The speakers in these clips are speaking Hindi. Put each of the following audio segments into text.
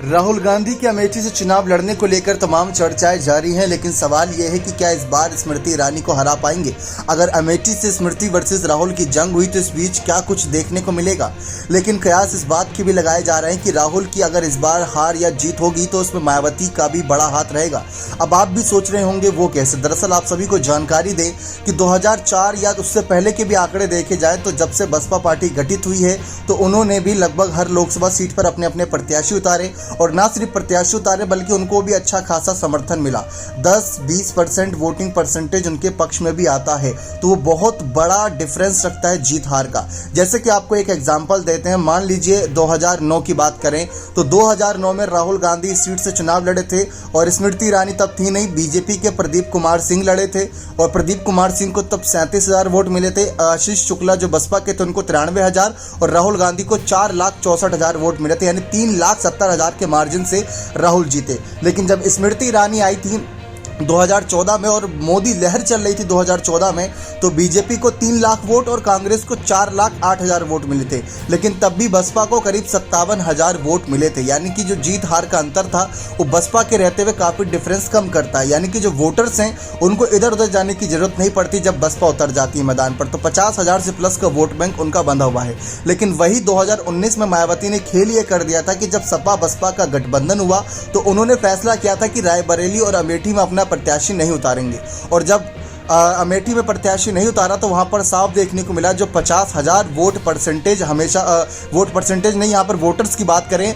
राहुल गांधी के अमेठी से चुनाव लड़ने को लेकर तमाम चर्चाएं जारी हैं, लेकिन सवाल यह है कि क्या इस बार स्मृति ईरानी को हरा पाएंगे। अगर अमेठी से स्मृति वर्सेस राहुल की जंग हुई तो इस बीच क्या कुछ देखने को मिलेगा। लेकिन कयास इस बात के भी लगाए जा रहे हैं कि राहुल की अगर इस बार हार या जीत होगी तो उसमें मायावती का भी बड़ा हाथ रहेगा। अब आप भी सोच रहे होंगे वो कैसे। दरअसल आप सभी को जानकारी दें कि 2004 या उससे पहले के भी आंकड़े देखे जाए तो जब से बसपा पार्टी गठित हुई है तो उन्होंने भी लगभग हर लोकसभा सीट पर अपने अपने प्रत्याशी उतारे, और ना सिर्फ प्रत्याशी उतारे बल्कि उनको भी अच्छा खासा समर्थन मिला। 10-20% वोटिंग परसेंटेज उनके पक्ष में भी आता है, तो वो बहुत बड़ा डिफरेंस रखता है जीत हार का। जैसे कि आपको एक एग्जांपल देते हैं। मान लीजिए 2009 की बात करें तो 2009 में राहुल गांधी इस सीट से चुनाव लड़े थे और स्मृति ईरानी तब थी नहीं, बीजेपी के प्रदीप कुमार सिंह लड़े थे और प्रदीप कुमार सिंह को तब 37,000 वोट मिले थे। आशीष शुक्ला जो बसपा के थे उनको 93,000 और राहुल गांधी को 4,64,000 वोट मिले थे, यानी 3,70,000 के मार्जिन से राहुल जीते। लेकिन जब स्मृति ईरानी आई थी 2014 में और मोदी लहर चल रही थी 2014 में, तो बीजेपी को 3 लाख वोट और कांग्रेस को 4,08,000 वोट मिले थे। लेकिन तब भी बसपा को करीब 57,000 वोट मिले थे, यानी कि जो जीत हार का अंतर था वो बसपा के रहते हुए काफ़ी डिफरेंस कम करता है। यानी कि जो वोटर्स हैं उनको इधर उधर जाने की जरूरत नहीं पड़ती जब बसपा उतर जाती है मैदान पर, तो 50,000 से प्लस का वोट बैंक उनका बंधा हुआ है। लेकिन वही 2019 में मायावती ने खेल ये कर दिया था कि जब सपा बसपा का गठबंधन हुआ तो उन्होंने फैसला किया था कि रायबरेली और अमेठी में अपना प्रत्याशी नहीं उतारेंगे, और जब अमेठी में प्रत्याशी नहीं उतारा तो वहां पर साफ देखने को मिला जो 50,000 वोट परसेंटेज हमेशा वोट परसेंटेज नहीं, यहां पर वोटर्स की बात करें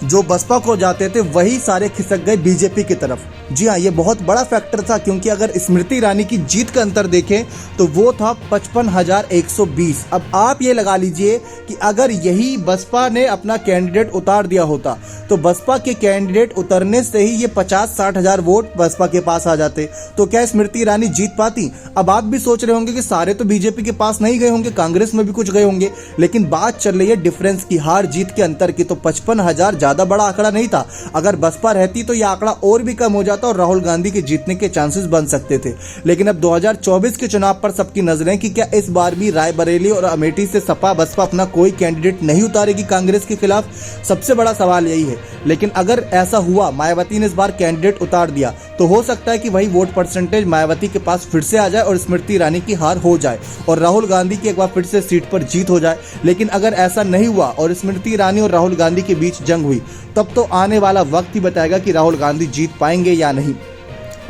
जो बसपा को जाते थे वही सारे खिसक गए बीजेपी की तरफ। जी हाँ, ये बहुत बड़ा फैक्टर था, क्योंकि अगर स्मृति ईरानी की जीत का अंतर देखें तो वो था 55,120। अब आप ये लगा लीजिए कि अगर यही बसपा ने अपना कैंडिडेट उतार दिया होता तो बसपा के कैंडिडेट उतरने से ही ये 50-60,000 वोट बसपा के पास आ जाते, तो क्या स्मृति ईरानी जीत पाती। अब आप भी सोच रहे होंगे कि सारे तो बीजेपी के पास नहीं गए होंगे, कांग्रेस में भी कुछ गए होंगे, लेकिन बात चल रही है डिफरेंस की, हार जीत के अंतर की। तो 55,000 ज्यादा बड़ा आंकड़ा नहीं था। अगर बसपा रहती तो यह आंकड़ा और भी कम हो जाता और राहुल गांधी के जीतने के चांसेस बन सकते थे। लेकिन अब 2024 के चुनाव पर सबकी नजरें कि क्या इस बार भी रायबरेली और अमेठी से सपा बसपा अपना कोई कैंडिडेट नहीं उतारेगी कांग्रेस के खिलाफ। सबसे बड़ा सवाल यही है। लेकिन अगर ऐसा हुआ, मायावती ने इस बार कैंडिडेट उतार दिया, तो हो सकता है कि वही वोट परसेंटेज मायावती के पास फिर से आ जाए और स्मृति ईरानी की हार हो जाए और राहुल गांधी की एक बार फिर से सीट पर जीत हो जाए। लेकिन अगर ऐसा नहीं हुआ और स्मृति ईरानी और राहुल गांधी के बीच जंग हुई, तब तो आने वाला वक्त ही बताएगा कि राहुल गांधी जीत पाएंगे या नहीं।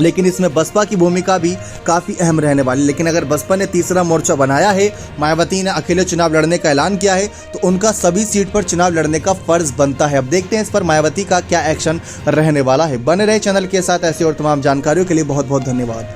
लेकिन इसमें बसपा की भूमिका भी काफ़ी अहम रहने वाली। लेकिन अगर बसपा ने तीसरा मोर्चा बनाया है, मायावती ने अकेले चुनाव लड़ने का ऐलान किया है, तो उनका सभी सीट पर चुनाव लड़ने का फर्ज बनता है। अब देखते हैं इस पर मायावती का क्या एक्शन रहने वाला है। बने रहे चैनल के साथ, ऐसी और तमाम जानकारियों के लिए बहुत बहुत धन्यवाद।